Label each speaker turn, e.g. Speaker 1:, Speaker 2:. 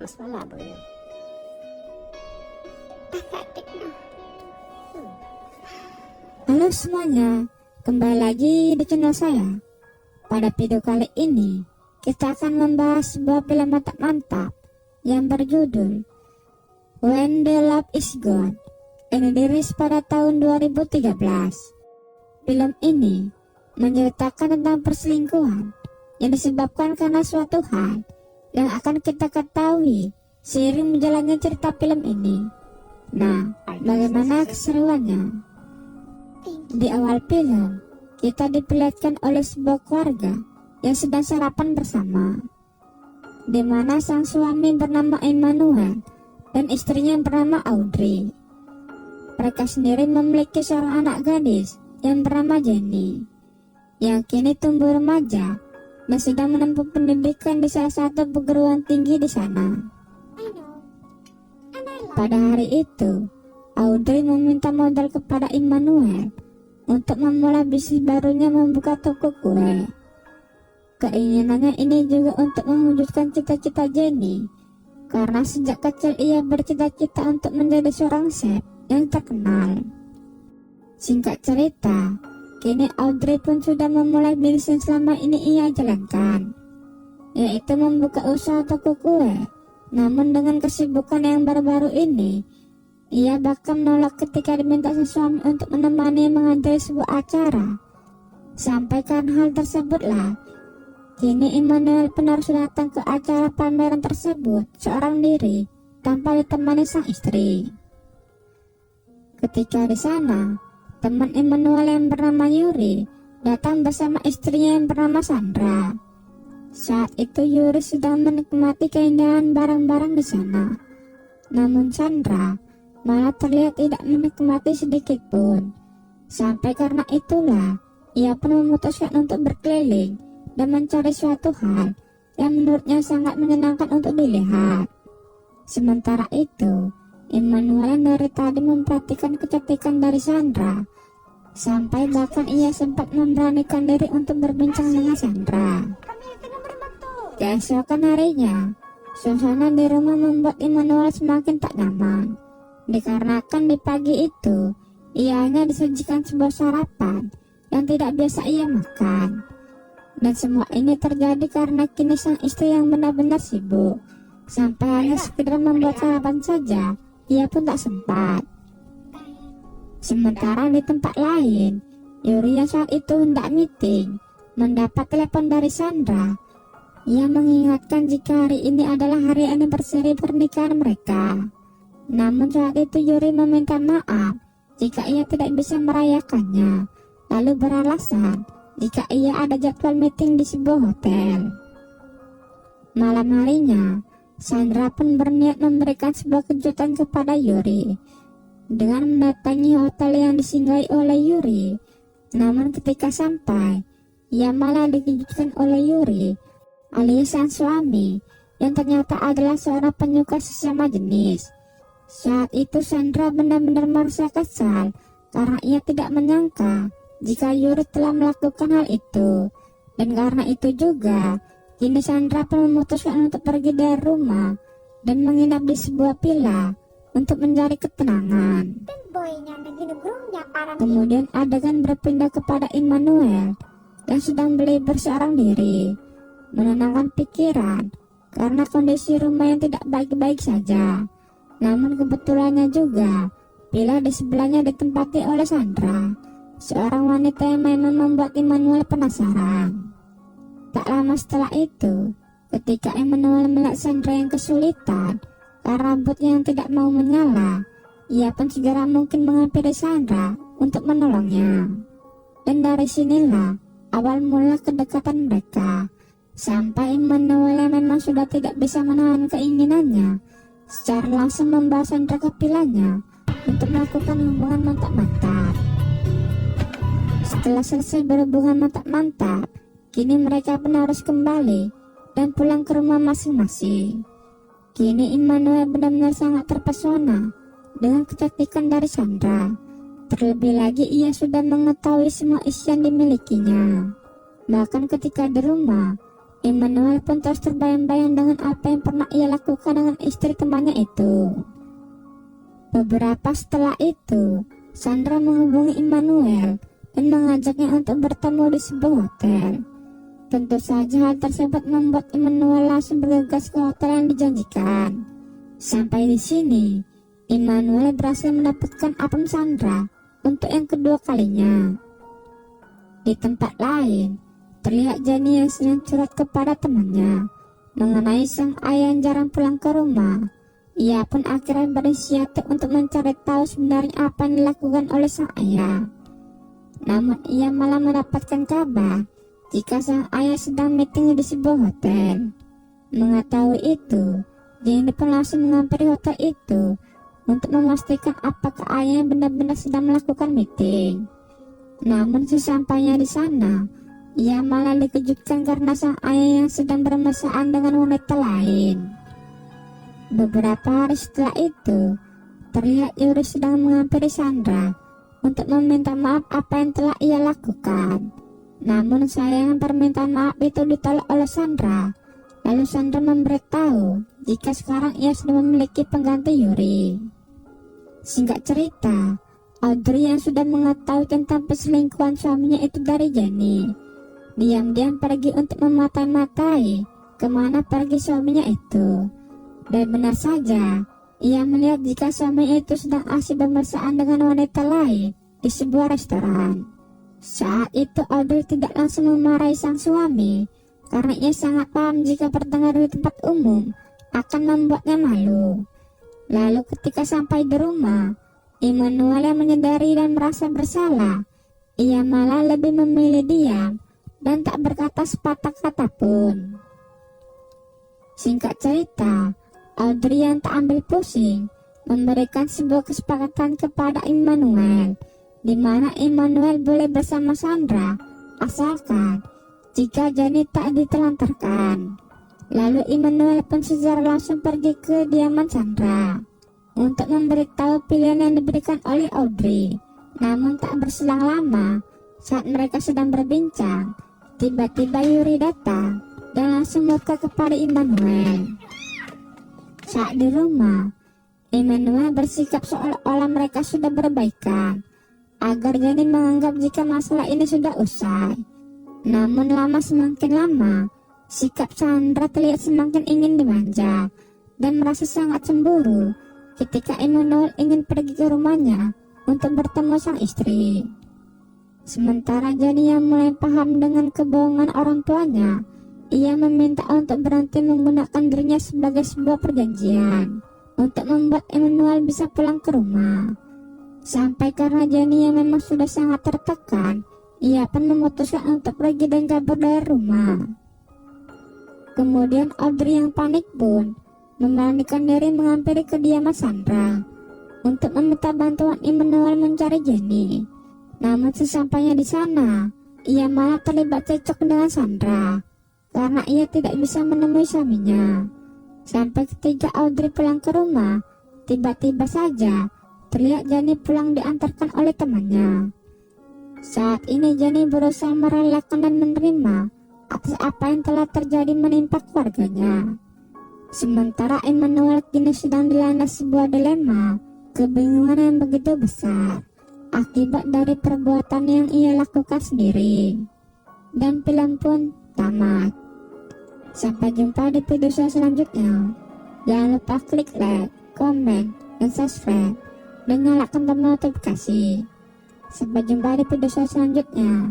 Speaker 1: Mas wala ba yun?
Speaker 2: Halo semuanya, kembali lagi di channel saya. Pada video kali ini, kita akan membahas sebuah film mantap yang berjudul When the Love is Gone. Ini dirilis pada tahun 2013. Film ini menceritakan tentang perselingkuhan yang disebabkan karena suatu hal yang akan kita ketahui seiring menjalannya cerita film ini. Nah, bagaimana keseruannya? Di awal film, kita diperlihatkan oleh sebuah keluarga yang sedang sarapan bersama, di mana sang suami bernama Emmanuel dan istrinya yang bernama Audrey. Mereka sendiri memiliki seorang anak gadis yang bernama Jenny, yang kini tumbuh remaja dan sedang menempuh pendidikan di salah satu perguruan tinggi di sana. Pada hari itu, Audrey meminta modal kepada Emmanuel untuk memulai bisnis barunya membuka toko kue. Keinginannya ini juga untuk mewujudkan cita-cita Jenny, karena sejak kecil ia bercita-cita untuk menjadi seorang chef yang terkenal. Singkat cerita, kini Audrey pun sudah memulai bisnis yang selama ini ia jalankan, yaitu membuka usaha toko kue. Namun dengan kesibukan yang baru-baru ini, ia bahkan menolak ketika diminta sang suami untuk menemani menghadiri sebuah acara. Sampai karena hal tersebutlah, kini Emmanuel pun harus datang ke acara pameran tersebut seorang diri tanpa ditemani sang istri. Ketika di sana, teman Emmanuel yang bernama Yuri datang bersama istrinya yang bernama Sandra. Saat itu Yuri sedang menikmati keindahan barang-barang di sana. Namun Sandra malah terlihat tidak menikmati sedikit pun. Sampai karena itulah, ia pun memutuskan untuk berkeliling dan mencari suatu hal yang menurutnya sangat menyenangkan untuk dilihat. Sementara itu, Emmanuel yang dari tadi memperhatikan kecantikan dari Sandra, sampai bahkan ia sempat memberanikan diri untuk berbincang dengan Sandra. Keesokan harinya, suasana di rumah membuat Emmanuel semakin tak nyaman, dikarenakan di pagi itu ia hanya disajikan sebuah sarapan yang tidak biasa ia makan. Dan semua ini terjadi karena kini sang istri yang benar-benar sibuk, sampai hanya sekedar membuat sarapan saja ia pun tak sempat. Sementara di tempat lain, Yuri yang saat itu hendak meeting mendapat telepon dari Sandra. Ia mengingatkan jika hari ini adalah hari anniversary pernikahan mereka. Namun saat itu Yuri meminta maaf jika ia tidak bisa merayakannya, lalu beralasan jika ia ada jadwal meeting di sebuah hotel. Malam harinya, Sandra pun berniat memberikan sebuah kejutan kepada Yuri dengan mendatangi hotel yang disinggahi oleh Yuri. Namun ketika sampai, ia malah dikejutkan oleh Yuri alias sang suami yang ternyata adalah seorang penyuka sesama jenis. Saat itu Sandra benar-benar merasa kesal karena ia tidak menyangka jika Yuri telah melakukan hal itu. Dan karena itu juga, kini Sandra pun memutuskan untuk pergi dari rumah dan menginap di sebuah villa untuk mencari ketenangan. Kemudian adegan berpindah kepada Emmanuel yang sedang berlibur seorang diri, menenangkan pikiran karena kondisi rumah yang tidak baik-baik saja. Namun kebetulannya juga, villa di sebelahnya ditempati oleh Sandra, seorang wanita yang memang membuat Emmanuel penasaran. Tak lama setelah itu, ketika Emmanuel melihat Sandra yang kesulitan karena rambutnya yang tidak mau menyala, ia pun segera mungkin menghampiri Sandra untuk menolongnya. Dan dari sinilah awal mula kedekatan mereka, sampai Emmanuel yang memang sudah tidak bisa menahan keinginannya, secara langsung membawa Sandra ke villanya untuk melakukan hubungan mantap-mantap. Setelah selesai berhubungan mantap-mantap, kini mereka pun harus kembali dan pulang ke rumah masing-masing. Kini Emmanuel benar-benar sangat terpesona dengan kecantikan dari Sandra. Terlebih lagi ia sudah mengetahui semua isi yang dimilikinya. Bahkan ketika di rumah, Immanuel pun terus terbayang-bayang dengan apa yang pernah ia lakukan dengan istri temannya itu. Beberapa setelah itu, Sandra menghubungi Immanuel dan mengajaknya untuk bertemu di sebuah hotel. Tentu saja hal tersebut membuat Immanuel langsung bergegas ke hotel yang dijanjikan. Sampai di sini, Immanuel berhasil mendapatkan apem Sandra untuk yang kedua kalinya. Di tempat lain, terlihat Jenny yang sedang curhat kepada temannya mengenai sang ayah yang jarang pulang ke rumah. Ia pun akhirnya berinisiatif untuk mencari tahu sebenarnya apa yang dilakukan oleh sang ayah. Namun ia malah mendapatkan kabar jika sang ayah sedang meeting di sebuah hotel. Mengetahui itu, Jenny pun langsung menghampiri hotel itu untuk memastikan apakah ayah benar-benar sedang melakukan meeting. Namun sesampainya di sana, ia malah dikejutkan karena sang ayah yang sedang bermesraan dengan wanita lain. Beberapa hari setelah itu, terlihat Yuri sedang menghampiri Sandra untuk meminta maaf apa yang telah ia lakukan. Namun sayang permintaan maaf itu ditolak oleh Sandra. Lalu Sandra memberitahu jika sekarang ia sudah memiliki pengganti Yuri. Singkat cerita, Audrey yang sudah mengetahui tentang perselingkuhan suaminya itu dari Jenny, diam-diam pergi untuk memata-matai kemana pergi suaminya itu. Dan benar saja, ia melihat jika suami itu sedang asyik bermesraan dengan wanita lain di sebuah restoran. Saat itu Audrey tidak langsung memarahi sang suami karena ia sangat paham jika bertengkar di tempat umum akan membuatnya malu. Lalu ketika sampai di rumah, Immanuel yang menyadari dan merasa bersalah, ia malah lebih memilih diam dan tak berkata sepatah kata pun. Singkat cerita, Audrey yang tak ambil pusing memberikan sebuah kesepakatan kepada Immanuel, di mana Immanuel boleh bersama Sandra asalkan jika Jenny tak ditelantarkan. Lalu Immanuel pun secara langsung pergi ke kediaman Sandra untuk memberitahu pilihan yang diberikan oleh Audrey. Namun tak berselang lama, saat mereka sedang berbincang, tiba-tiba Yuri datang dan langsung murka kepada Immanuel. Saat di rumah, Immanuel bersikap seolah-olah mereka sudah berbaikan, agar Jenny menganggap jika masalah ini sudah usai. Namun semakin lama, sikap Sandra terlihat semakin ingin dimanja dan merasa sangat cemburu ketika Immanuel ingin pergi ke rumahnya untuk bertemu sang istri. Sementara Jenny yang mulai paham dengan kebohongan orang tuanya, ia meminta untuk berhenti menggunakan dirinya sebagai sebuah perjanjian untuk membuat Immanuel bisa pulang ke rumah. Sampai karena Jenny yang memang sudah sangat tertekan, ia pun memutuskan untuk pergi dan kabur dari rumah. Kemudian Audrey yang panik pun memberanikan diri menghampiri kediaman Sandra untuk meminta bantuan Immanuel mencari Jenny. Namun sesampainya di sana, ia malah terlibat cekcok dengan Sandra karena ia tidak bisa menemui suaminya. Sampai ketika Audrey pulang ke rumah, tiba-tiba saja terlihat Jenny pulang diantarkan oleh temannya. Saat ini Jenny berusaha merelakan dan menerima atas apa yang telah terjadi menimpa keluarganya. Sementara Immanuel kini sedang dilanda sebuah dilema, kebingungan yang begitu besar akibat dari perbuatan yang ia lakukan sendiri. Dan film pun tamat. Sampai jumpa di video selanjutnya. Jangan lupa klik like, komen, dan subscribe, dan nyalakan tombol notifikasi. Sampai jumpa di video selanjutnya.